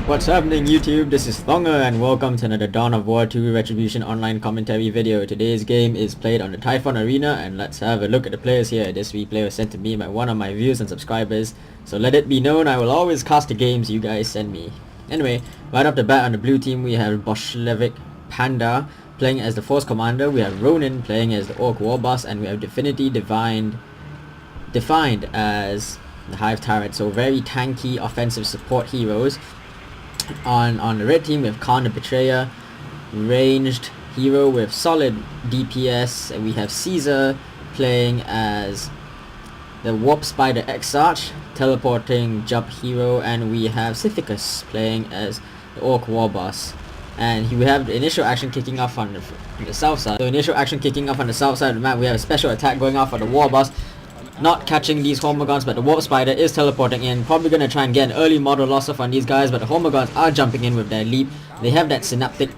What's happening YouTube? This is Thonga and welcome to another Dawn of War 2 Retribution online commentary video. Today's game is played on the Typhon Arena and let's have a look at the players here. This replay was sent to me by one of my viewers and subscribers, so let it be known I will always cast the games you guys send me. Anyway, right off the bat on the blue team we have BolshevikPanda playing as the Force Commander, we have Ronin playing as the Ork Warboss, and we have DivinityDefined as the Hive Tyrant, so very tanky offensive support heroes. On the red team we have Kharn the Betrayer, ranged hero with solid DPS, and we have Caesar playing as the Warp Spider Exarch, teleporting jump hero, and we have Sithicus playing as the Ork Warboss. And we have the initial action kicking off on the south side. So initial action kicking off on the south side of the map, we have a special attack going off on the Warboss, not catching these Hormagaunts, but the Warp Spider is teleporting in, probably going to try and get an early model loss off on these guys, but the Hormagaunts are jumping in with their leap. They have that synaptic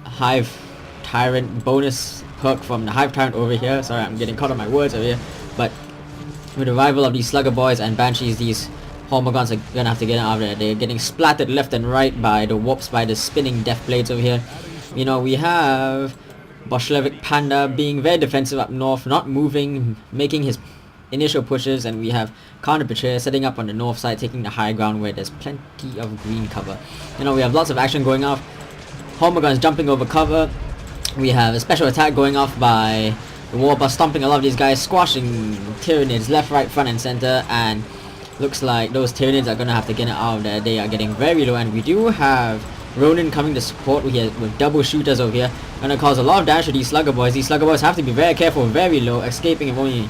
Hive Tyrant bonus perk from the Hive Tyrant over here. Sorry, I'm getting caught on my words over here. But with the arrival of these Slugger Boys and Banshees, these Hormagaunts are going to have to get out of there. They're getting splattered left and right by the Warp Spider's spinning death blades over here. You know, we have BolshevikPanda being very defensive up north, not moving, making his initial pushes, and we have Kharn the Betrayer setting up on the north side, taking the high ground where there's plenty of green cover. You know, we have lots of action going off. Hormagaunts jumping over cover. We have a special attack going off by the Warboss, stomping a lot of these guys, squashing Tyranids left, right, front and center, and looks like those Tyranids are going to have to get it out of there. They are getting very low, and we do have Ronin coming to support with double shooters over here. Gonna cause a lot of damage to these Slugger Boys. These Slugger Boys have to be very careful, very low, escaping with only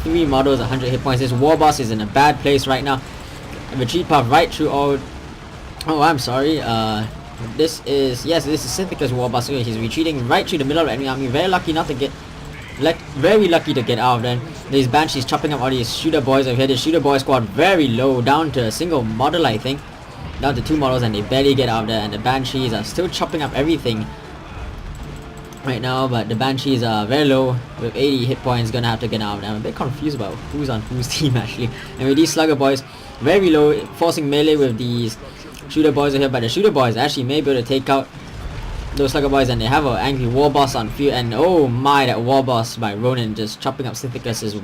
3 models, 100 hit points. This Warboss is in a bad place right now. A retreat path right through all... Oh, I'm sorry. This is Sithicus Warboss. Okay, he's retreating right through the middle of the enemy army. Very lucky not to get... very lucky to get out of there. These Banshees chopping up all these Shooter Boys over here. The Shooter Boy squad very low, down to a single model, I think. Down to 2 models, and they barely get out of there, and the Banshees are still chopping up everything right now, but the Banshees are very low with 80 hit points, gonna have to get out of there. I'm a bit confused about who's on whose team actually. And with these Slugger Boys very low, forcing melee with these Shooter Boys over here, but the Shooter Boys actually may be able to take out those Slugger Boys, and they have an angry Warboss on field, and oh my, that Warboss by Ronin just chopping up Sithicus'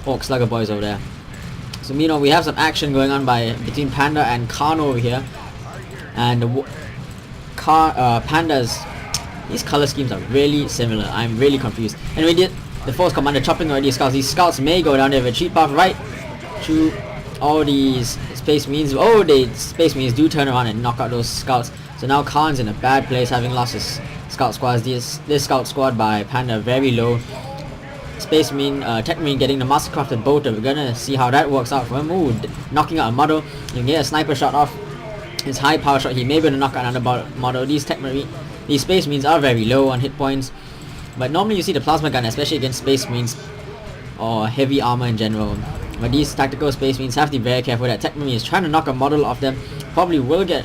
Orc Slugger Boys over there. So you know, we have some action going on between Panda and Kharn over here, and the Pandas, these color schemes are really similar. I'm really confused. And we did the Force Commander chopping already scouts. These scouts may go down there with a retreat path right through all these Space Marines. Oh, the Space Marines do turn around and knock out those scouts. So now Kharn's in a bad place, having lost his scout squads. This scout squad by Panda very low. Space Marine, Techmarine getting the Mastercrafted Bolter. We're gonna see how that works out for him. Ooh, knocking out a model. You can get a sniper shot off his high power shot. He may be able to knock out another model. These Space Marines are very low on hit points, but normally you see the plasma gun, especially against Space Marines or heavy armor in general. But these tactical Space Marines have to be very careful. That Techmarine is trying to knock a model off them. Probably will get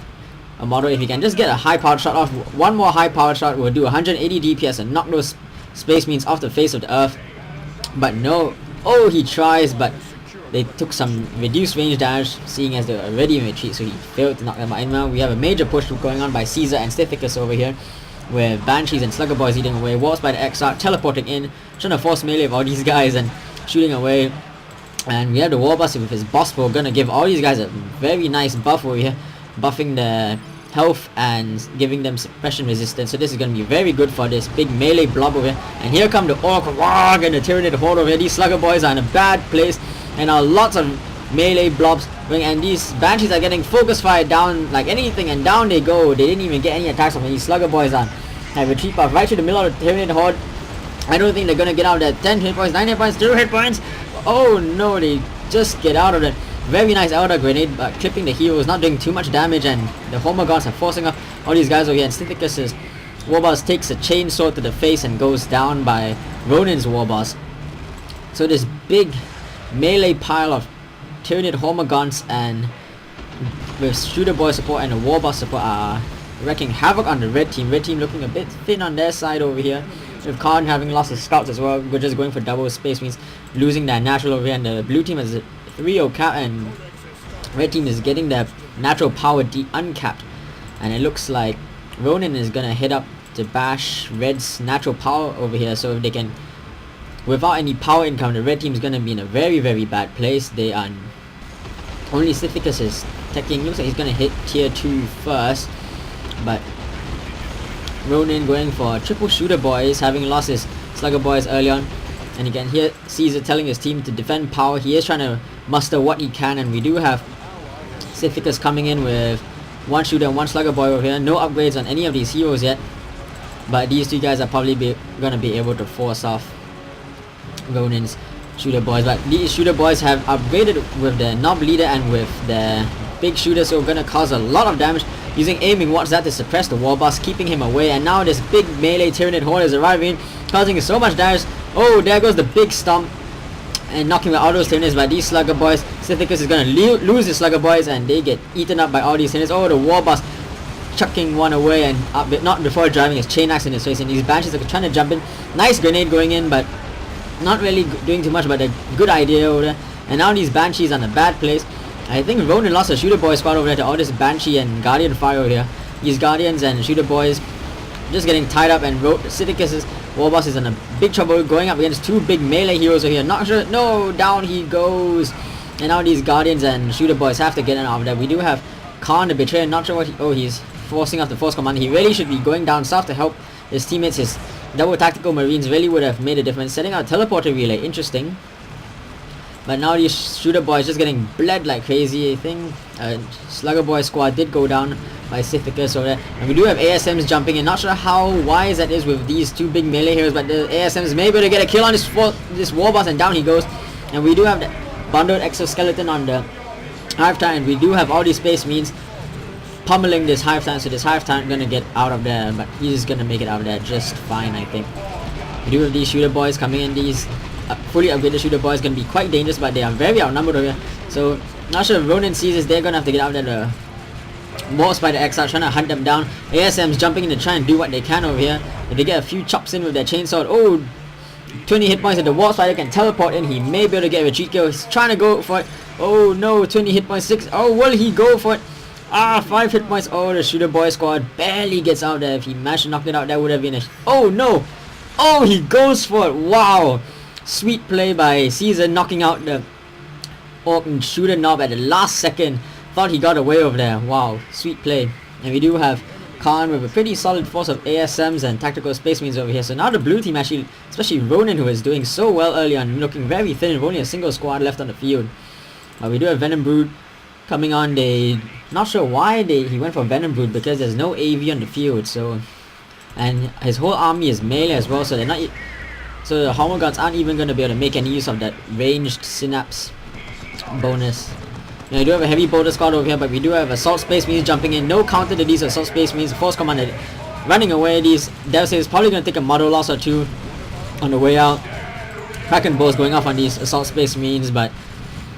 a model if he can just get a high power shot off. One more high power shot will do 180 DPS and knock those Space Marines off the face of the earth. But no, oh, he tries, but they took some reduced range damage, seeing as they were already in retreat, so he failed to knock them out. And now we have a major push going on by Caesar and Sithicus over here, where Banshees and Slugger Boys eating away, Warp Spider Exarch teleporting in, trying to force melee of all these guys and shooting away. And we have the Warboss with his boss bow, gonna give all these guys a very nice buff over here, buffing their health and giving them suppression resistance. So this is going to be very good for this big melee blob over here. And here come the Ork Warboss and the Tyranid horde over here. These Slugger Boys are in a bad place, and lots of melee blobs going, and these Banshees are getting focus fire down like anything, and down they go. They didn't even get any attacks from these Slugger Boys on. Have a retreat path right to the middle of the Tyranid horde. I don't think they're going to get out of that. 10 hit points, 9 hit points, 2 hit points. Oh no, they just get out of it. Very nice Eldar grenade, but clipping the heroes, not doing too much damage, and the Hormagaunts are forcing up all these guys over here. And Sithicus' Warboss takes a chainsaw to the face and goes down by Ronin's Warboss. So this big melee pile of Tyranid Hormagaunts and with Shooter Boy support and the Warboss support are wrecking havoc on the red team. Red team looking a bit thin on their side over here, with Kharn having lost his scouts as well. We're just going for double Space Marines, losing their natural over here, and the blue team has 3-0 cap, and red team is getting their natural power uncapped, and it looks like Ronin is gonna head up to bash Red's natural power over here. So if they can, without any power income, the Red team is gonna be in a very, very bad place. They are only Sithicus is teching. Looks like he's gonna hit tier 2 first, but Ronin going for triple shooter boys, having lost his slugger boys early on. And you can hear Caesar telling his team to defend power. He is trying to muster what he can, and we do have Sithicus coming in with one shooter and one slugger boy over here. No upgrades on any of these heroes yet, but these two guys are probably gonna be able to force off Ronin's shooter boys. But these shooter boys have upgraded with the knob leader and with the big shooter, so gonna cause a lot of damage. Using aiming, watch that to suppress the Warboss, keeping him away. And now this big melee Tyranid horde is arriving, causing so much damage. Oh, there goes the big stomp and knocking out all those Tyranids by these slugger boys. Sithicus is gonna lose his slugger boys, and they get eaten up by all these Tyranids. Oh, the Warboss chucking one away, and not before driving his chain axe in his face. And these Banshees are trying to jump in. Nice grenade going in, but not really doing too much, but a good idea over there. And now these Banshees are in a bad place. I think Ronin lost a shooter boy squad over there to all this Banshee and Guardian fire over here. These Guardians and shooter boys just getting tied up, and Sithicus's Warboss is in a big trouble going up against two big melee heroes over here. Not sure. No, down he goes. And now these Guardians and shooter boys have to get out of there. We do have Kharn the Betrayer. Not sure what he's forcing off the force command. He really should be going down south to help his teammates. His double tactical marines really would have made a difference. Setting out teleporter relay, interesting. But now these shooter boys just getting bled like crazy. I think Slugger Boy squad did go down by Sithicus over there. And we do have ASMs jumping in. Not sure how wise that is with these two big melee heroes, but the ASMs may be able to get a kill on this Warboss, and down he goes. And we do have the bundled exoskeleton on the Hive Tyrant, and we do have all these space means pummeling this Hive Tyrant, so this Hive Tyrant gonna get out of there, but he's gonna make it out of there just fine, I think. We do have these shooter boys coming in. These fully upgraded shooter boys gonna be quite dangerous, but they are very outnumbered over here. So not sure if Ronin sees this, they're gonna have to get out there. The Boss by the Exarch trying to hunt them down. ASM's jumping in to try and do what they can over here. If they get a few chops in with their chainsaw, oh, 20 hit points, and the War Spider can teleport in. He may be able to get a retreat kill. He's trying to go for it. Oh no, 20 hit points, 6. Oh, will he go for it? 5 hit points. Oh, the shooter boy squad barely gets out there. If he managed to knock it out, that would have been a... Oh no! Oh, he goes for it. Wow! Sweet play by Caesar, knocking out the Ork and shooter knob at the last second. Thought he got away over there. Wow, sweet play. And we do have Kharn with a pretty solid force of ASMs and tactical space marines over here. So now the blue team actually, especially Ronin, who is doing so well early on, looking very thin, with only a single squad left on the field. We do have Venom Brood coming on. They not sure why he went for Venom Brood, because there's no AV on the field. So, and his whole army is melee as well, so they're not. So the Homo Gods aren't even going to be able to make any use of that ranged synapse bonus. Now we do have a heavy bolter squad over here, but we do have assault space marines jumping in. No counter to these assault space marines. Force commander running away. These Devastators probably going to take a model loss or two on the way out. Kraken Bulls going off on these assault space marines, but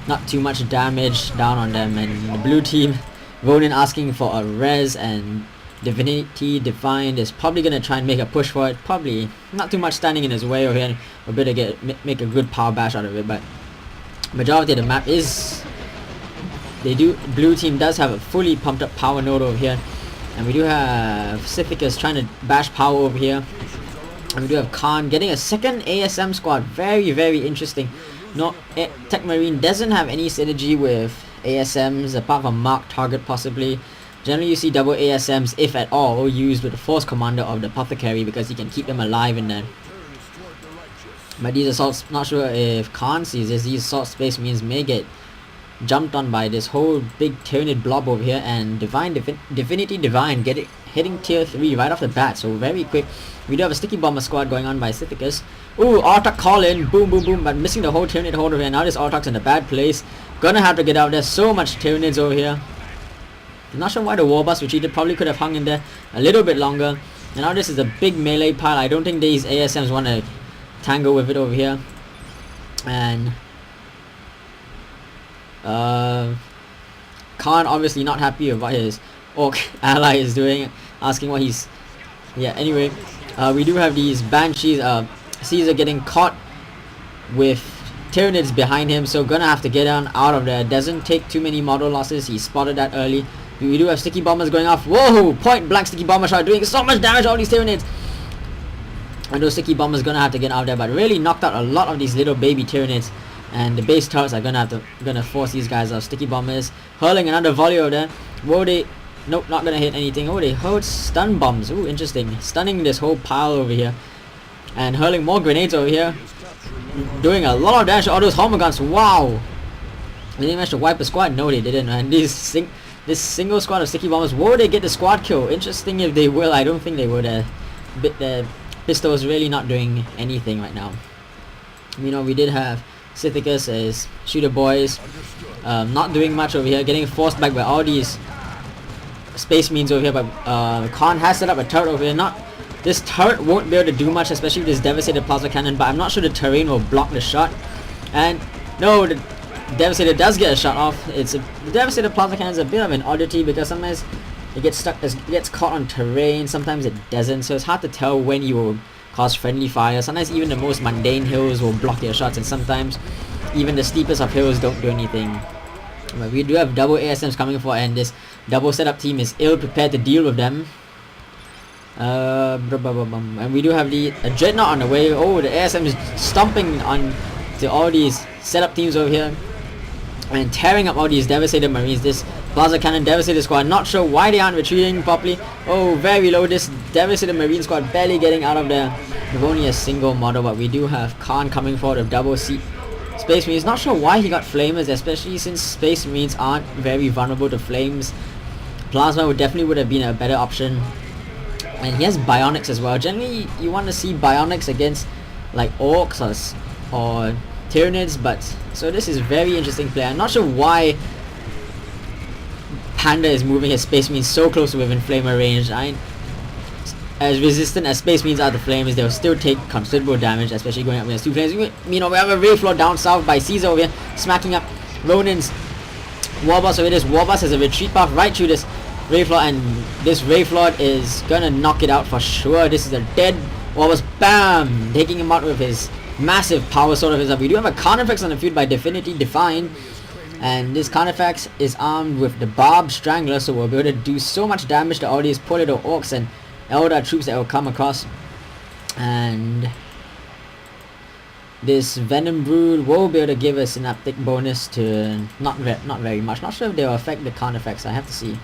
not too much damage down on them. And the blue team, Ronin asking for a res, and DivinityDefined is probably going to try and make a push for it. Probably not too much standing in his way over here. We'll be able to make a good power bash out of it, but majority of the map is... Blue team does have a fully pumped up power node over here. And we do have Sithicus trying to bash power over here. And we do have Kharn getting a second ASM squad. Very, very interesting. No, Techmarine doesn't have any synergy with ASMs apart from Mark Target possibly. Generally you see double ASMs, if at all, used with the Force Commander of the Apothecary, because he can keep them alive in there. But these assaults, not sure if Kharn sees this, these assault space means may get jumped on by this whole big Tyranid blob over here, and DivinityDefined hitting tier 3 right off the bat, so very quick. We do have a sticky bomber squad going on by Sithicus. Ooh, Autarch call in, boom boom boom, but missing the whole Tyranid horde over here. Now this Autarch's in a bad place, gonna have to get out there. So much Tyranids over here. I'm not sure why the Warboss retreated, probably could have hung in there a little bit longer. And now this is a big melee pile. I don't think these ASMs want to tangle with it over here. And Kharn obviously not happy with what his Ork ally is doing, asking what he's... Yeah, anyway, we do have these Banshees. Caesar getting caught with Tyranids behind him, so gonna have to get on out of there. Doesn't take too many model losses. He spotted that early. We do have sticky bombers going off. Whoa! Point blank sticky bomber shot doing so much damage. All these Tyranids. And those sticky bombers gonna have to get out there, but really knocked out a lot of these little baby Tyranids. And the base turrets are gonna force these guys out. Sticky bombers hurling another volley over there. Whoa! They nope, not gonna hit anything. Oh, they hurled stun bombs. Ooh, interesting. Stunning this whole pile over here, and hurling more grenades over here. Doing a lot of damage to all those homer guns. Wow! They didn't manage to wipe a squad. No, they didn't. And this single squad of sticky bombers. Will they get the squad kill? Interesting if they will. I don't think they would. The pistols really not doing anything right now. You know, we did have Sithicus as shooter boys. Not doing much over here. Getting forced back by all these space means over here. But Kharn has set up a turret over here. This turret won't be able to do much, especially with this devastated plasma cannon, but I'm not sure the terrain will block the shot. And no, the devastator does get a shot off. The devastated plasma cannon is a bit of an oddity because sometimes it gets caught on terrain, sometimes it doesn't, so it's hard to tell when you will cause friendly fire. Sometimes even the most mundane hills will block your shots, and sometimes even the steepest of hills don't do anything. But we do have double ASMs coming for, and this double setup team is ill prepared to deal with them. And we do have the Dreadnought on the way. Oh, the ASM is stomping on to all these setup teams over here and tearing up all these devastated marines. This Plaza Cannon devastated squad, not sure why they aren't retreating properly. Oh, very low. This devastated marine squad barely getting out of there with only a single model. But we do have Kharn coming forward with double C Space Marines. Not sure why he got flamers, especially since Space Marines aren't very vulnerable to flames. Plasma would have been a better option. And he has bionics as well. Generally, you want to see bionics against like orcs or Tyranids, but so this is very interesting play. I'm not sure why Panda is moving his Space Marines so close to within flamer range. As resistant as Space Marines are to flames, they'll still take considerable damage, especially going up against two flames. You know, we have a Wraith Lord down south by Caesar over here, smacking up Ronin's Warboss over this. Warboss has a retreat path right through this Wraith Lord, and this Wraith Lord is gonna knock it out for sure. This is a dead Warboss. Bam! Taking him out with his massive power sword of his. We do have a Carnifex on the field by DivinityDefined, and this Carnifex is armed with the Barb Strangler, so we'll be able to do so much damage to all these poor little orcs and Eldar troops that will come across. And this Venom Brood will be able to give a synaptic bonus to not very much. Not sure if they will affect the Carnifex. I have to see.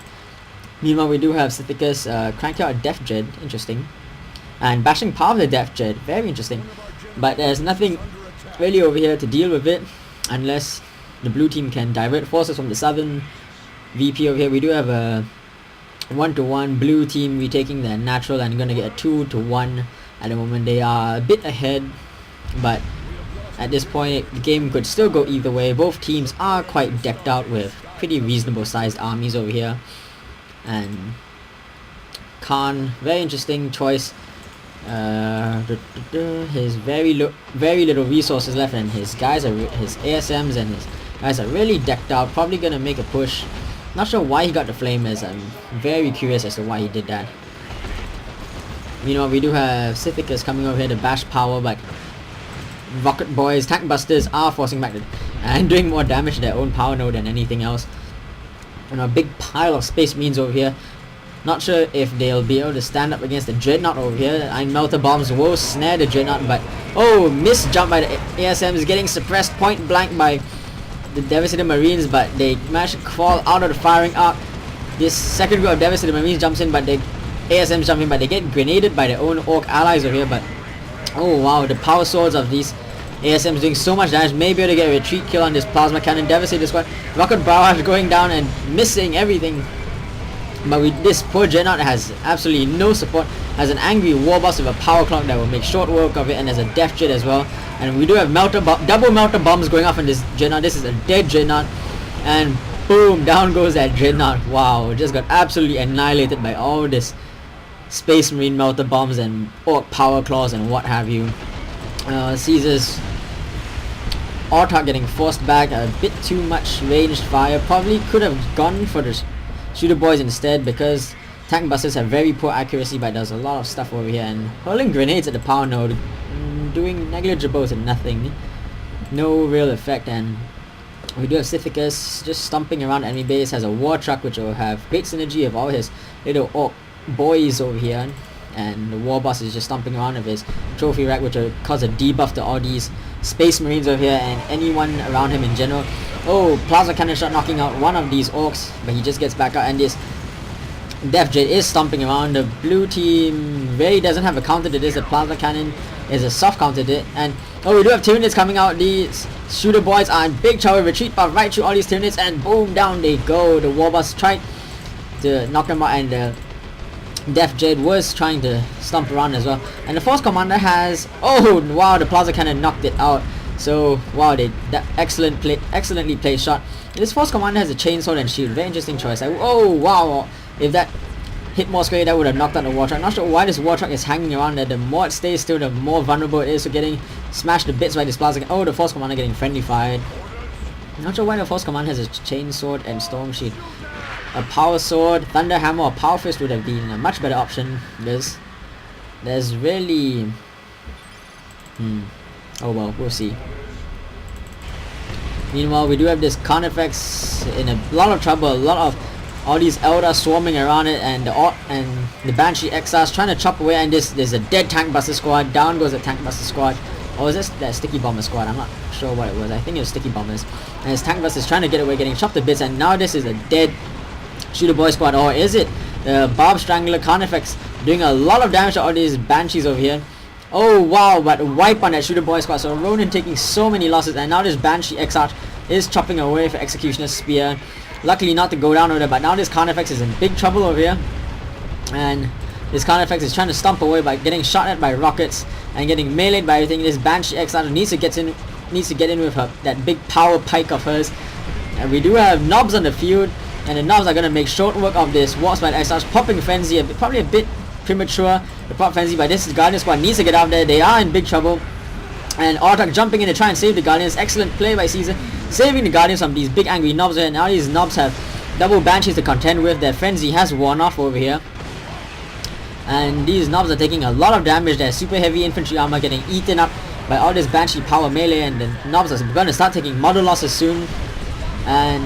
Meanwhile, we do have Sithicus cranking out a Death Dread, interesting, and bashing power of the Death Dread, very interesting. But there's nothing really over here to deal with it, unless the blue team can divert forces from the southern VP over here. We do have a 1-to-1 blue team retaking their natural and gonna get a 2-to-1 at the moment. They are a bit ahead, but at this point the game could still go either way. Both teams are quite decked out with pretty reasonable sized armies over here. And Kharn, very interesting choice. His very little resources left, and his ASMs and his guys are really decked out. Probably gonna make a push. Not sure why he got the flamers. I'm very curious as to why he did that. You know, we do have Sithicus coming over here to bash power, but Rocket Boys, Tank Busters are forcing back and doing more damage to their own power node than anything else. And a big pile of Space Marines over here. Not sure if they'll be able to stand up against the Dreadnought over here. Iron Melter Bombs will snare the Dreadnought, but oh, missed jump by the ASMs, getting suppressed point blank by the Devastated Marines, but they managed to crawl out of the firing arc. This second group of Devastated Marines jumps in, but the ASMs jump in, but they get grenaded by their own Orc allies over here. But oh wow, the power swords of these ASMs doing so much damage. May be able to get a retreat kill on this plasma cannon. Devastated squad. Rocket Barrage going down and missing everything. But this poor Dreadnought has absolutely no support. Has an angry Warboss with a power clock that will make short work of it, and there's a Death Jet as well. And we do have double melter bombs going off on this Dreadnought. This is a dead Dreadnought, and boom, down goes that Dreadnought. Wow, just got absolutely annihilated by all this Space Marine melter bombs and Orc power claws and what have you. Caesar's Autarch getting forced back, a bit too much ranged fire. Probably could have gone for the shooter boys instead, because tank busters have very poor accuracy, but does a lot of stuff over here, and hurling grenades at the power node, doing negligible to nothing. no real effect. And we do have Sithicus just stomping around enemy base, has a war truck which will have great synergy of all his little orc boys over here, and the Warboss is just stomping around with his trophy rack, which will cause a debuff to all these space marines over here and anyone around him in general. Oh, plasma cannon shot knocking out one of these orcs, but he just gets back out, and this Death Jade is stomping around. The blue team really doesn't have a counter to this. The plasma cannon is a soft counter to it. And oh, we do have Tyranids coming out. These shooter boys are in big trouble. Retreat path right through all these Tyranids, and boom, down they go. The Warboss tried to knock them out, and the Death Jade was trying to stomp around as well. And the Force Commander has, oh wow, the plasma cannon knocked it out. So wow, that excellently played shot. This Force Commander has a chainsword and shield. Very interesting choice. Oh wow, if that hit more square, that would have knocked out the war truck. Not sure why this war truck is hanging around there. The more it stays still, the more vulnerable it is to getting smashed to bits by this plasma. Oh, the Force Commander getting friendly fired. Not sure why the Force Commander has a chainsword and storm shield. A power sword, thunder hammer, or power fist would have been a much better option. There's really oh well, we'll see. Meanwhile, we do have this Kharn effects in a lot of trouble. A lot of all these Eldar swarming around it, and the Banshee Exarch trying to chop away. And there's a dead tank buster squad. Down goes the tank buster squad. Or is this that sticky bomber squad? I'm not sure what it was. I think it was sticky bombers. And his tank busters trying to get away, getting chopped to bits. And now this is a dead shooter boy squad. Or is it the Barb Strangler Kharn effects doing a lot of damage to all these Banshees over here? Oh wow, but wipe on that shooter boy squad. So Ronin taking so many losses, and now this Banshee Exarch is chopping away for Executioner's Spear. Luckily not to go down over there, but now this Kharn effects is in big trouble over here. And this Kharn effects is trying to stomp away by getting shot at by rockets and getting meleeed by everything. This Banshee Exarch needs to get in with that big power pike of hers. And we do have knobs on the field, and the knobs are going to make short work of this Warspite Exarch. Popping Frenzy, probably a bit premature to pop Frenzy, but this Guardian squad needs to get out there. They are in big trouble. And Ortak jumping in to try and save the Guardians. Excellent play by Caesar, saving the Guardians from these big angry knobs. And now these knobs have double Banshees to contend with. Their Frenzy has worn off over here, and these knobs are taking a lot of damage. Their super heavy infantry armor getting eaten up by all this Banshee power melee, and the knobs are going to start taking model losses soon. And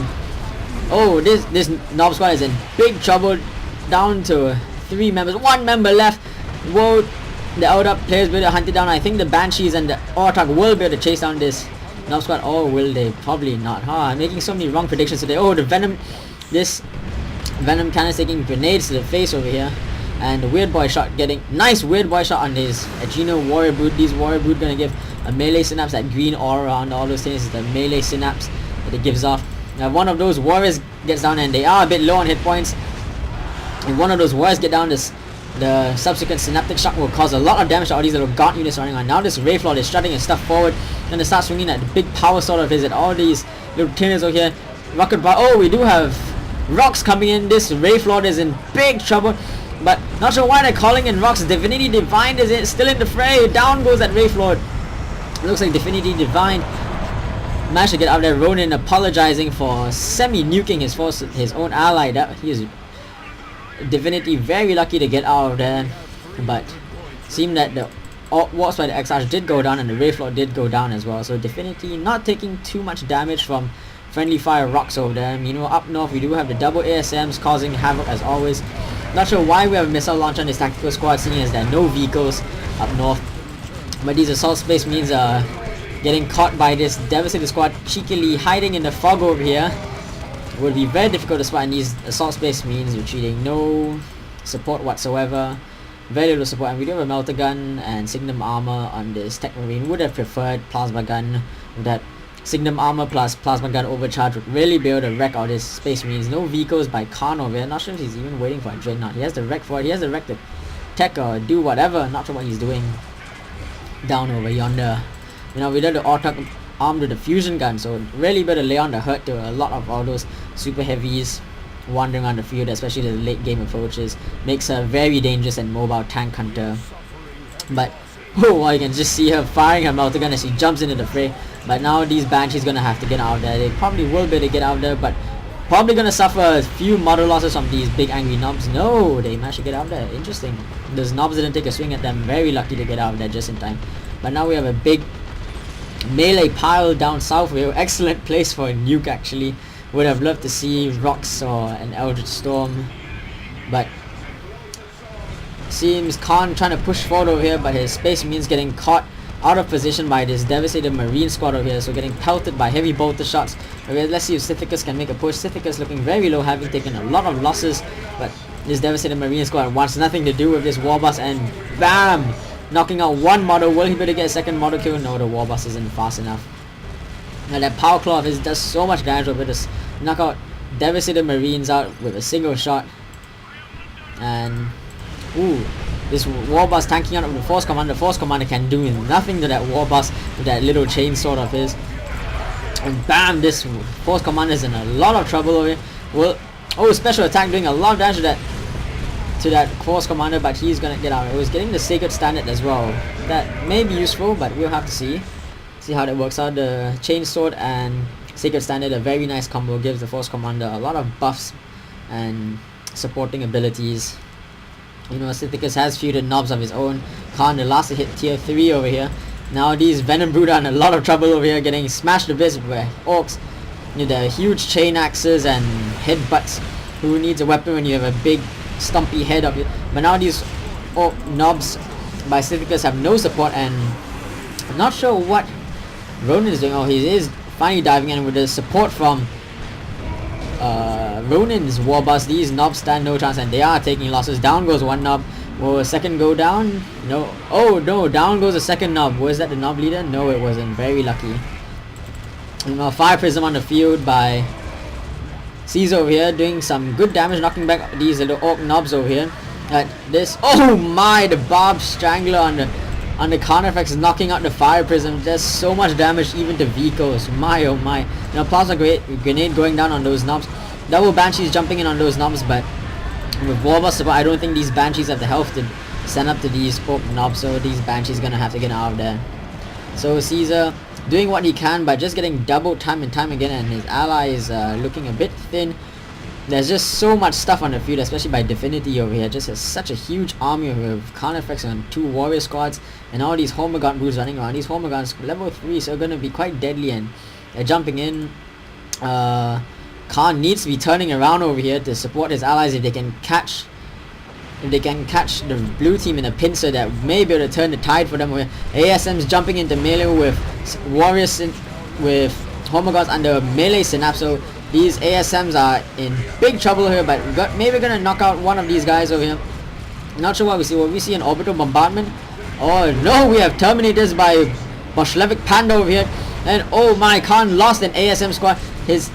oh, this knob squad is in big trouble, down to 3 members, 1 member left. Whoa, the Eldar players will be able to hunt it down. I think the Banshees and the Ortak will be able to chase down this knob squad. Oh, will they? Probably not. I'm making so many wrong predictions today. Oh, this Venom cannon is taking grenades to the face over here. And the Weird Boy shot getting nice Weird Boy shot on his Ageno Warrior Brood. These Warrior Brood gonna give a melee synapse, that green aura around all those things is the melee synapse that it gives off. Now one of those warriors gets down, and they are a bit low on hit points. And one of those warriors get down, the subsequent synaptic shock will cause a lot of damage to all these little gaunt units running on. Now this Wraith Lord is strutting his stuff forward, and they start swinging at the big power sword of his at all these little Tyranids over here. Rocket bar. Oh, we do have rocks coming in. This Wraith Lord is in big trouble, but not sure why they're calling in rocks. Divinity Defined is still in the fray. Down goes that Wraith Lord. Looks like Divinity Defined managed to get out there. Ronin apologizing for semi-nuking his own ally. That he is Divinity very lucky to get out of there, but seemed that the Warps by the Exarch did go down, and the Wraith Lord did go down as well. So Divinity not taking too much damage from friendly fire rocks over there. Meanwhile, up north we do have the double ASMs causing havoc as always. Not sure why we have a missile launcher on this tactical squad, seeing as there are no vehicles up north. But these assault space marines are getting caught by this devastated squad, cheekily hiding in the fog over here. It would be very difficult to spot, and these assault space marines retreating. No support whatsoever. Very little support, and we do have a melter gun and signum armor on this Techmarine. Would have preferred plasma gun. That signum armor plus plasma gun overcharge would really be able to wreck all these space marines. No vehicles by Kharn over here. Not sure if he's even waiting for a dreadnought. He has the wreck for it. He has the wreck to tech or do whatever. Not sure what he's doing down over yonder. You know, we did the Ortak armed with the fusion gun, so really better lay on the hurt to a lot of all those super heavies wandering on the field, especially the late game approaches. Makes her very dangerous and mobile tank hunter. But oh well, you can just see her firing her melter gun as she jumps into the fray. But now these Banshees gonna have to get out there. They probably will be able to get out there, but probably gonna suffer a few model losses from these big angry knobs. No, they managed to get out there. Interesting. Those knobs didn't take a swing at them. Very lucky to get out there just in time. But now we have a big melee pile down south here. Excellent place for a nuke actually. Would have loved to see rocks or an Eldritch Storm, but seems Kharn trying to push forward over here, but his Space Marines getting caught out of position by this devastated Marine squad over here, so getting pelted by heavy bolter shots. Okay, let's see if Sithicus can make a push. Sithicus looking very low, having taken a lot of losses, but this devastated Marine squad wants nothing to do with this Warboss, and BAM! Knocking out one model. Will he be able to get a second model kill? No, the Warboss isn't fast enough. Now that power claw of his does so much damage over this. Knock out devastated Marines out with a single shot. And ooh, this Warboss tanking out of the Force Commander. The Force Commander can do nothing to that Warboss with that little chain sword of his. And bam, this Force Commander is in a lot of trouble over here. Well, oh, special attack doing a lot of damage to that Force Commander, but he's gonna get out. It was getting the Sacred Standard as well. That may be useful, but we'll have to see how that works out. The Chain Sword and Sacred Standard, a very nice combo, gives the Force Commander a lot of buffs and supporting abilities. You know, Sithicus has fielded knobs of his own. Kharn, the last to hit tier 3 over here. Now these Venom Brood are in a lot of trouble over here, getting smashed to bits by Orcs. You know, the huge chain axes and headbutts. Who needs a weapon when you have a big stumpy head of it? But now these Orc knobs by Sithicus have no support, and I'm not sure what Ronin is doing. Oh, he is finally diving in with the support from Ronin's Warboss. These knobs stand no chance, and they are taking losses. Down goes one knob. Will a second go down? No. Oh no, down goes a second knob. Was that the knob leader? No, it wasn't. Very lucky. You know, Fire Prism on the field by Caesar over here, doing some good damage, knocking back these little Orc knobs over here. This, oh my, the Barb Strangler on the Carnifex is knocking out the Fire Prism. There's so much damage even to vehicles. My oh my. You know, Plasma Grenade going down on those knobs. Double Banshees jumping in on those knobs, but with Warboss support, I don't think these Banshees have the health to stand up to these Orc knobs, so these Banshees gonna have to get out of there. So Caesar doing what he can, but just getting doubled time and time again, and his ally is looking a bit thin. There's just so much stuff on the field, especially by Divinity over here. Just has such a huge army with Carnifex and 2 warrior squads, and all these Hormagaunt broods running around. These Hormagaunts level 3, so going to be quite deadly, and they're jumping in. Kharn needs to be turning around over here to support his allies if they can catch the blue team in a pincer that may be able to turn the tide for them. Where ASM's jumping into melee with warriors with Hormagaunts under melee synapse, so these ASMs are in big trouble here, but maybe gonna knock out one of these guys over here. Not sure what we see. Will we see an orbital bombardment? Oh no, we have Terminators by BolshevikPanda over here. And oh my, Kharn lost an ASM squad. His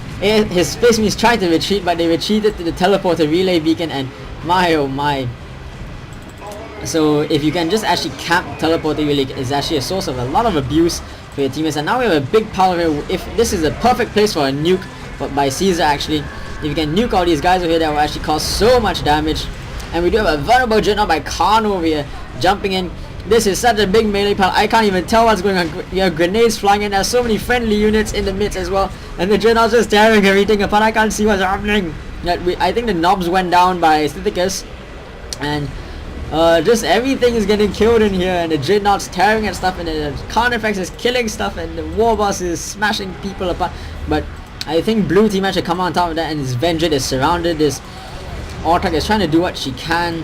Space Marines tried to retreat, but they retreated to the teleporter relay beacon, and my oh my. So if you can just actually camp teleporter relay, is actually a source of a lot of abuse for your teammates. And now we have a big pile here. If this is a perfect place for a nuke, but by Caesar actually, if you can nuke all these guys over here, that will actually cause so much damage. And we do have a vulnerable Dreadnought by Kharn over here, jumping in. This is such a big melee pile, I can't even tell what's going on. You have grenades flying in, there's so many friendly units in the midst as well, and the Dreadnought's just tearing everything apart. I can't see what's happening. I think the knobs went down by Sithicus, and just everything is getting killed in here, and the Dreadnought's tearing at stuff, and the Carnifex is killing stuff, and the Warboss is smashing people apart. But I think blue team actually come on top of that, and his Vendred is surrounded. This Autarch is trying to do what she can,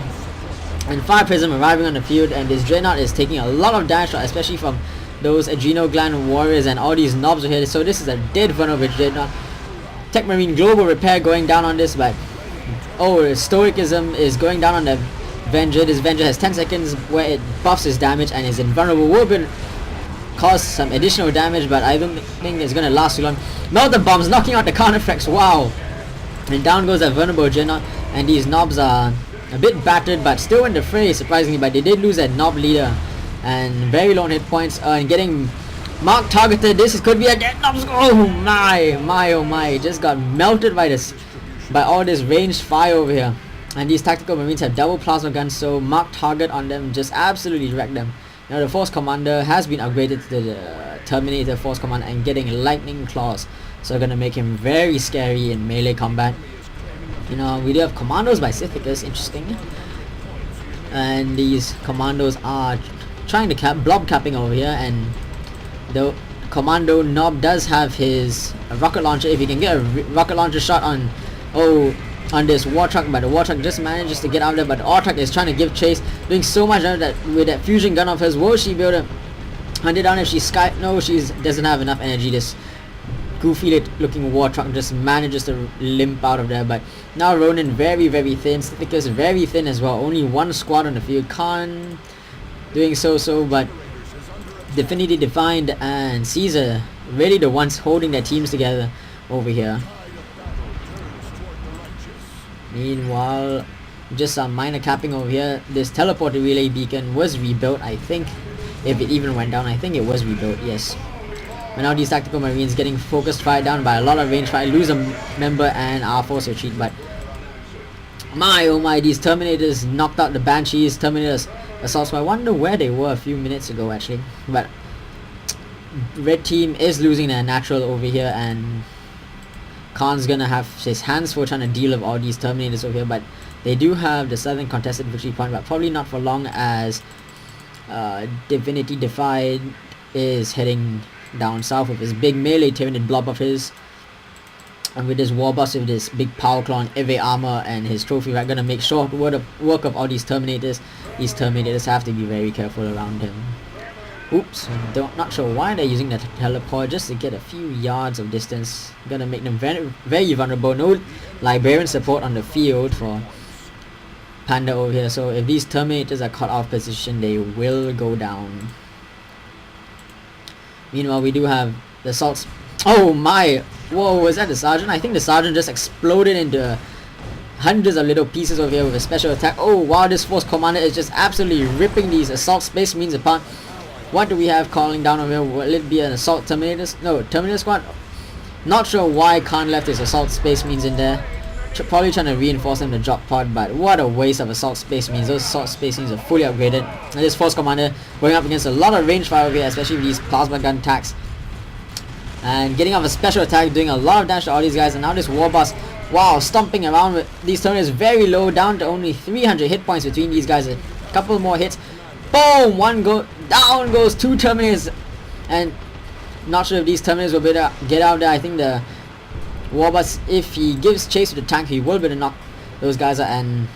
and Fire Prism arriving on the field, and this Dreadnought is taking a lot of damage, especially from those Adrenal Gland warriors and all these knobs over here. So this is a dead vulnerable Dreadnought. Techmarine Global Repair going down on this, but oh, Stoicism is going down on the Vendred. This Vendred has 10 seconds where it buffs his damage and is invulnerable. Will be cause some additional damage, but I don't think it's gonna last too long. Melter Bombs knocking out the Carnifex. Wow. And down goes that vulnerable Dreadnought, and these knobs are a bit battered, but still in the fray, surprisingly. But they did lose that knob leader and very low hit points, and getting mark targeted. This could be a dead knobs. Oh my oh my, just got melted by all this ranged fire over here. And these tactical marines have double plasma guns, so mark target on them just absolutely wrecked them. Now the Force Commander has been upgraded to the Terminator Force Commander and getting lightning claws, so gonna make him very scary in melee combat. You know, we do have commandos by Sithicus, interesting. And these commandos are trying to blob capping over here, and the Commando Nob does have his rocket launcher. If he can get a rocket launcher shot on this war truck, but the war truck just manages to get out there, but the war truck is trying to give chase, doing so much damage that with that fusion gun of hers, will she be able to hunt it down if she no, she doesn't have enough energy. This goofy looking war truck just manages to limp out of there. But now Ronin very thin, Sithicus very thin as well, only one squad on the field. Kharn doing so, but Divinity Defined and Caesar really the ones holding their teams together over here. Meanwhile, just some minor capping over here. This teleporter relay beacon was rebuilt, I think. If it even went down, I think it was rebuilt, yes. But now these tactical marines getting focused fire down by a lot of range fire, lose a member and our force retreat. But my oh my, these Terminators knocked out the Banshees. Terminators assaults. I wonder where they were a few minutes ago actually. But red team is losing their natural over here, and Khan's gonna have his hands full trying to deal with all these Terminators over here. But they do have the southern contested victory point, but probably not for long, as Divinity Defined is heading down south with his big melee Tyranid blob of his, and with his Warboss with this big power claw and heavy armor and his trophy rack, gonna make short work of all these Terminators. These Terminators have to be very careful around him. Oops, not sure why they're using that teleport, just to get a few yards of distance. Gonna make them very vulnerable. No Librarian support on the field for Panda over here, so if these Terminators are caught off position, they will go down. Meanwhile, we do have the assaults. Oh my! Whoa, was that the Sergeant? I think the Sergeant just exploded into hundreds of little pieces over here with a special attack. Oh wow, this Force Commander is just absolutely ripping these assault space marines apart. What do we have calling down over here? Will it be an assault Terminators? No, Terminator squad? Not sure why Khan left his assault space marines in there. Probably trying to reinforce them to drop pod, but what a waste of assault space marines. Those assault space marines are fully upgraded. And this Force Commander going up against a lot of range fire over here, especially with these plasma gun attacks. And getting off a special attack, doing a lot of damage to all these guys. And now this Warboss, wow, stomping around with these Terminators very low, down to only 300 hit points between these guys. A couple more hits. Boom! One go down goes two Terminators. And not sure if these Terminators will be able to get out there. I think the Warboss, if he gives chase to the tank, he will be able to knock those guys out. And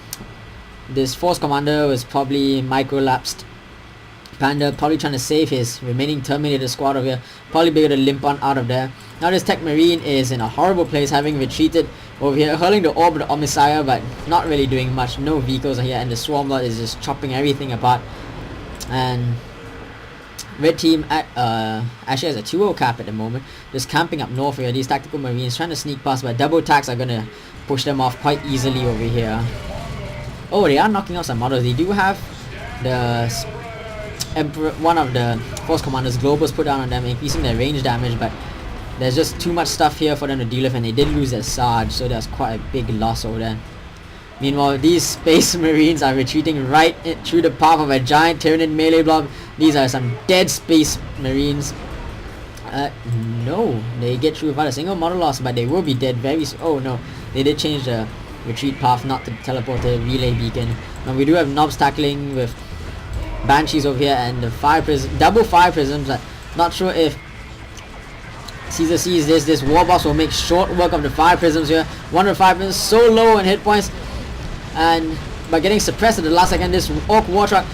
this Force Commander was probably micro-lapsed. Panda probably trying to save his remaining Terminator squad over here. Probably be able to limp on out of there. Now this Techmarine is in a horrible place, having retreated over here, hurling the orb of Messiah, but not really doing much. No vehicles are here, and the Swarmlord is just chopping everything apart. And red team actually has a 2-0 cap at the moment, just camping up north here. These tactical marines trying to sneak past, but double attacks are gonna push them off quite easily over here. Oh, they are knocking out some models. They do have the Emperor, one of the Force Commanders globals put down on them, increasing their range damage, but there's just too much stuff here for them to deal with, and they did lose their Sarge, so that's quite a big loss over there. Meanwhile, these Space Marines are retreating right through the path of a giant Tyranid melee blob. These are some dead Space Marines. No, they get through without a single model loss, but they will be dead very soon. Oh no, they did change the retreat path, not to teleport the relay beacon. Now we do have Knobs tackling with Banshees over here, and the double fire prisms. Not sure if Caesar sees this Warboss will make short work of the fire prisms here. One of the fire prisms so low in hit points, and by getting suppressed at the last second, this Ork War Truck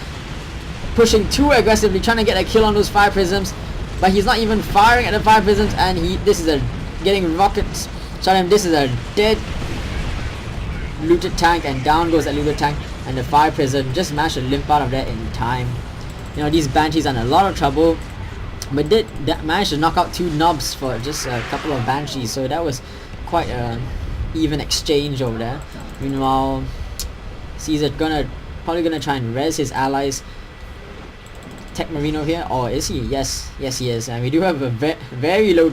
pushing too aggressively, trying to get a kill on those fire prisms, but he's not even firing at the fire prisms, and this is a getting rockets shot him. This is a dead looted tank, and down goes that looted tank, and the fire prism just managed to limp out of there in time. You know, these Banshees are in a lot of trouble, but did manage to knock out two Knobs for just a couple of Banshees, so that was quite a even exchange over there. Meanwhile, Caesar probably gonna try and res his allies. Techmarine over here, or is he? Yes he is. And we do have a very low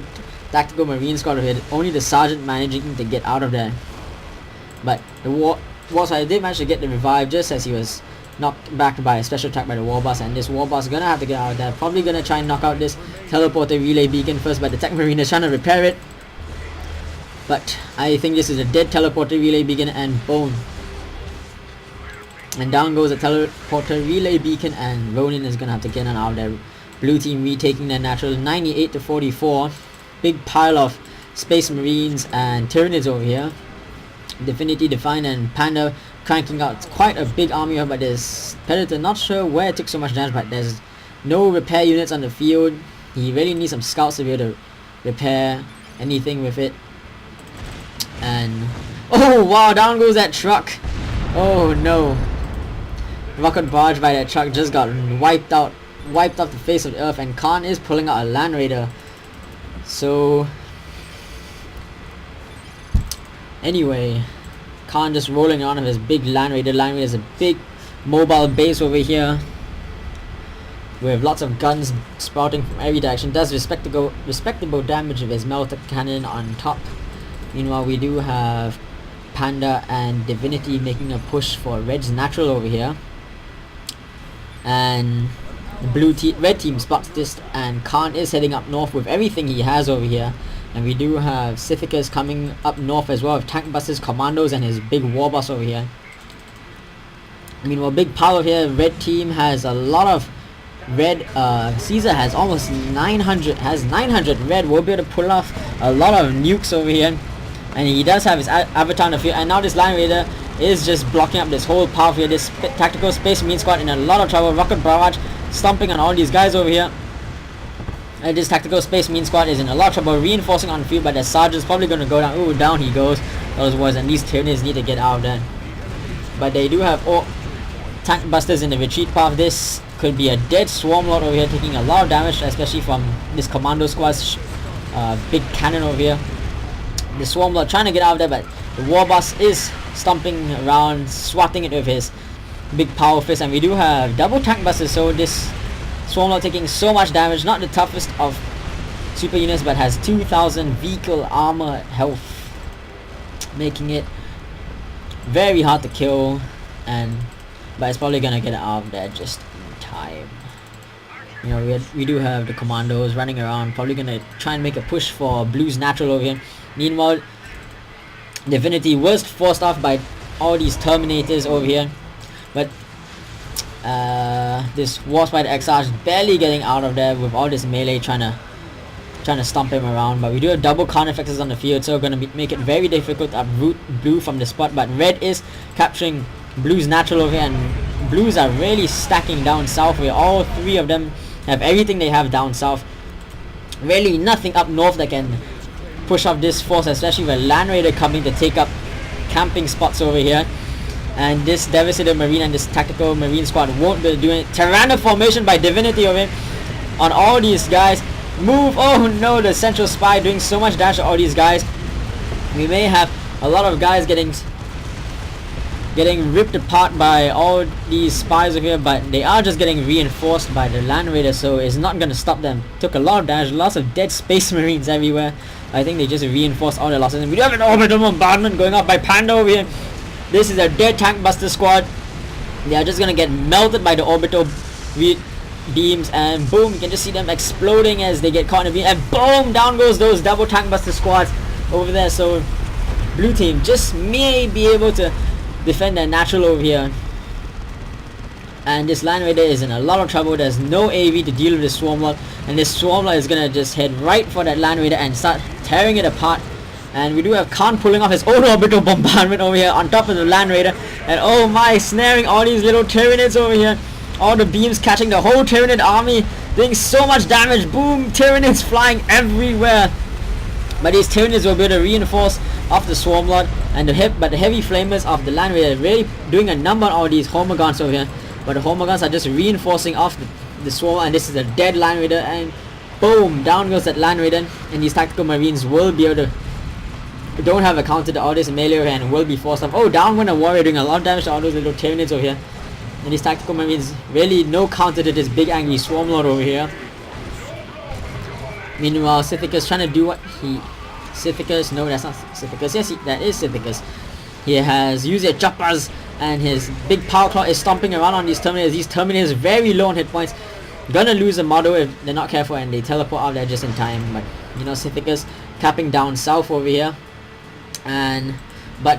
tactical marine squad over here. Only the Sergeant managing to get out of there. But the Warboss did manage to get the revive just as he was knocked back by a special attack by the Warboss, and this Warboss gonna have to get out of there. Probably gonna try and knock out this teleporter relay beacon first, but the Techmarine is trying to repair it. But I think this is a dead teleporter relay beacon, and boom. And down goes the teleporter relay beacon, and Ronin is gonna have to get on out of there. Blue team retaking their natural 98 to 44. Big pile of Space Marines and Tyranids over here. DivinityDefined and Panda cranking out quite a big army here, but there's Predator not sure where it took so much damage, but there's no repair units on the field. He really needs some scouts to be able to repair anything with it. And oh wow, down goes that truck. Oh no. Rocket barrage by that truck just got wiped off the face of the earth, and Kharn is pulling out a Land Raider. So anyway, Kharn just rolling around with his big Land Raider. Land Raider is a big mobile base over here with lots of guns sprouting from every direction. Does respectable damage with his melted cannon on top. Meanwhile, we do have Panda and Divinity making a push for Red's natural over here. And the red team spots this, and Kharn is heading up north with everything he has over here. And we do have Sithicus coming up north as well with tank busters, commandos, and his big warboss over here. Meanwhile, big power here. Red team has a lot of red. Caesar has almost 900. Has 900 red. Will be able to pull off a lot of nukes over here. And he does have his avatar on the field. And now this Land Raider is just blocking up this whole power field. This tactical Space Marine squad in a lot of trouble. Rocket barrage stomping on all these guys over here. And this tactical Space Marine squad is in a lot of trouble, reinforcing on the field, but the sergeant's probably going to go down. Ooh, down he goes. Those boys, and these Tyranids need to get out of there. But they do have tank busters in the retreat path. This could be a dead Swarm Lord over here, taking a lot of damage, especially from this commando squad's big cannon over here. The Swarm Lord trying to get out of there, but the Warboss is stomping around, swatting it with his big power fist. And we do have double tank busters, so this Swarm Lord taking so much damage. Not the toughest of super units, but has 2000 vehicle armor health, making it very hard to kill. But it's probably gonna get out of there just in time. You know, we do have the commandos running around, probably gonna try and make a push for Blue's natural over here. Meanwhile, Divinity was forced off by all these Terminators over here, but this Wasp by the Exarch barely getting out of there with all this melee trying to stomp him around. But we do have double counter effects on the field, so we're gonna make it very difficult to uproot Blue from the spot. But Red is capturing Blue's natural over here, and Blues are really stacking down south, where all three of them have everything they have down south. Really nothing up north that can push off this force, especially with Land Raider coming to take up camping spots over here. And this Devastator Marine and this Tactical Marine squad won't be doing it. Tyranid formation by Divinity over here on all these guys. Move! Oh no, the Central Spy doing so much damage to all these guys. We may have a lot of guys getting ripped apart by all these spies over here, but they are just getting reinforced by the Land Raider, so it's not going to stop them. Took a lot of damage, lots of dead Space Marines everywhere. I think they just reinforced all their losses. And we do have an orbital bombardment going up by Panda over here. This is a dead tank buster squad. They are just going to get melted by the orbital beams, and boom, you can just see them exploding as they get caught in a beam, and boom, down goes those double tank buster squads over there. So Blue team just may be able to defend their natural over here, and this Land Raider is in a lot of trouble. There's no AV to deal with this Swarm Lord, and this Swarm Lord is gonna just head right for that Land Raider and start tearing it apart. And we do have Kharn pulling off his own orbital bombardment over here on top of the Land Raider, and oh my, snaring all these little Tyranids over here. All the beams catching the whole Tyranid army, doing so much damage. Boom, Tyranids flying everywhere. But these Tyranids will be able to reinforce off the Swarm Lord, and the heavy flamers of the Land Raider really doing a number on all these Homogons over here. But the Homogons are just reinforcing off the Swarm Lord, and this is a dead Land Raider, and boom, down goes that Land Raider. And these Tactical Marines will be able to, don't have a counter to all this melee over here, and will be forced off. Oh, down went a Warrior doing a lot of damage to all those little Tyranids over here. And these Tactical Marines really no counter to this big angry Swarm Lord over here. Meanwhile, Sithicus trying to do what he... Sithicus, no, that's not Sithicus. Yes, that is Sithicus. He has used his choppers, and his big power claw is stomping around on these Terminators. These Terminators very low on hit points. Gonna lose a model if they're not careful, and they teleport out there just in time. But you know, Sithicus capping down south over here, but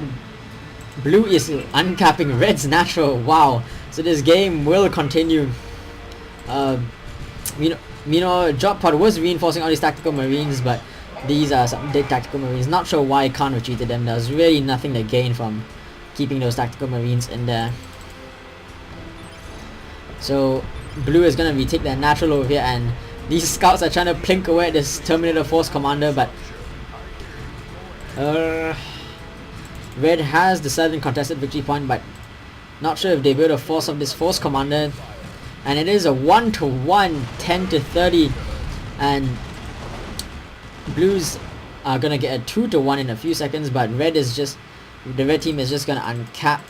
Blue is uncapping Red's natural. Wow. So this game will continue. You know, you know, Drop Pod was reinforcing all these tactical marines, but these are some dead tactical marines. Not sure why Kharn retreated them. There was really nothing to gain from keeping those tactical marines in there. So blue is gonna retake their natural over here, and these scouts are trying to plink away at this Terminator Force Commander, but red has the southern contested victory point, but not sure if they will force off this Force Commander. And it is a 1-to-1, 10-30, and blues are gonna get a 2-to-1 in a few seconds, but the red team is just gonna uncap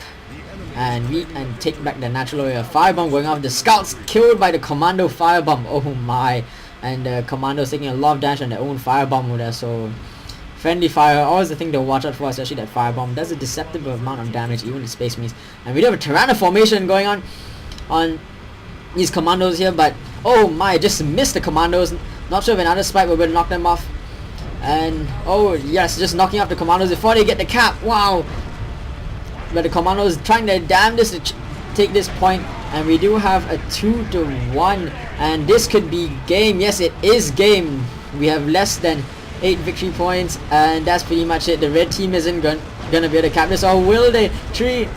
and take back the natural area. Firebomb going off. The scouts killed by the commando firebomb. Oh my! And the commandos taking a lot of damage on their own firebomb over there. So friendly fire, always the thing to watch out for, especially that firebomb. Does a deceptive amount of damage even to space marines. And we do have a Tyranid formation going on these commandos here, but oh my, just missed the commandos. Not sure if another spike will knock them off. And oh yes, just knocking off the commandos before they get the cap. Wow! But the commandos trying their damnedest to take this point, and we do have a 2-to-1, and this could be game. Yes, it is game. We have less than 8 victory points, and that's pretty much it. The red team isn't gonna be able to cap this, or will they? 3,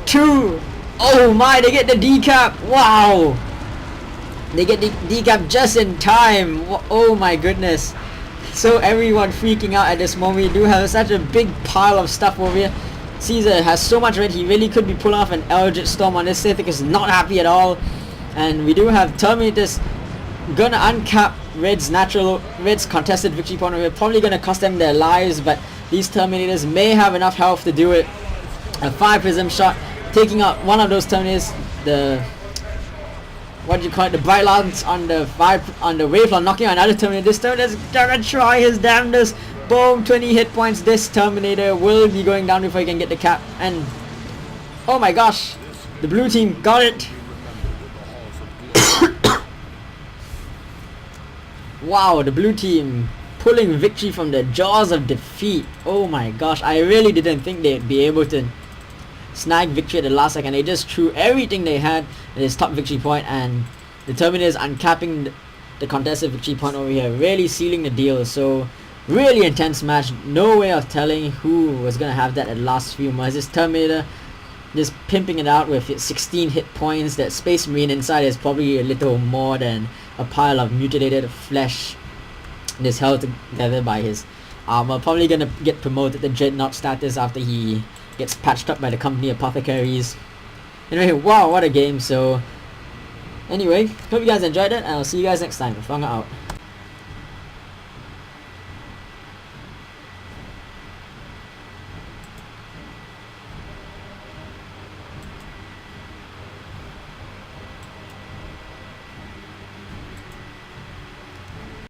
2. Oh my, they get the decap. Wow, they get the decap just in time. Oh my goodness. So everyone freaking out at this moment. We do have such a big pile of stuff over here. Caesar has so much red, he really could be pulling off an Eldritch Storm on this. Sithicus not happy at all. And we do have Terminators gonna uncap Red's contested victory point. We're probably gonna cost them their lives, but these Terminators may have enough health to do it. A 5 prism shot, taking out one of those Terminators. The the bright lance on the Wavelaw, knocking out another Terminator. This Terminator's gonna try his damnedest. Boom, 20 hit points. This Terminator will be going down before he can get the cap. And oh my gosh, the blue team got it. Wow, the blue team pulling victory from the jaws of defeat. Oh my gosh, I really didn't think they'd be able to snag victory at the last second. They just threw everything they had at this top victory point, and the Terminators uncapping the contested victory point over here, really sealing the deal. So really intense match. No way of telling who was gonna have that at the last few months. This Terminator just pimping it out with 16 hit points. That Space Marine inside is probably a little more than a pile of mutilated flesh. This held together by his armor. Probably gonna get promoted to Dreadnought status after he gets patched up by the company apothecaries. Anyway, wow, what a game. So anyway, hope you guys enjoyed it, and I'll see you guys next time. Fanga out.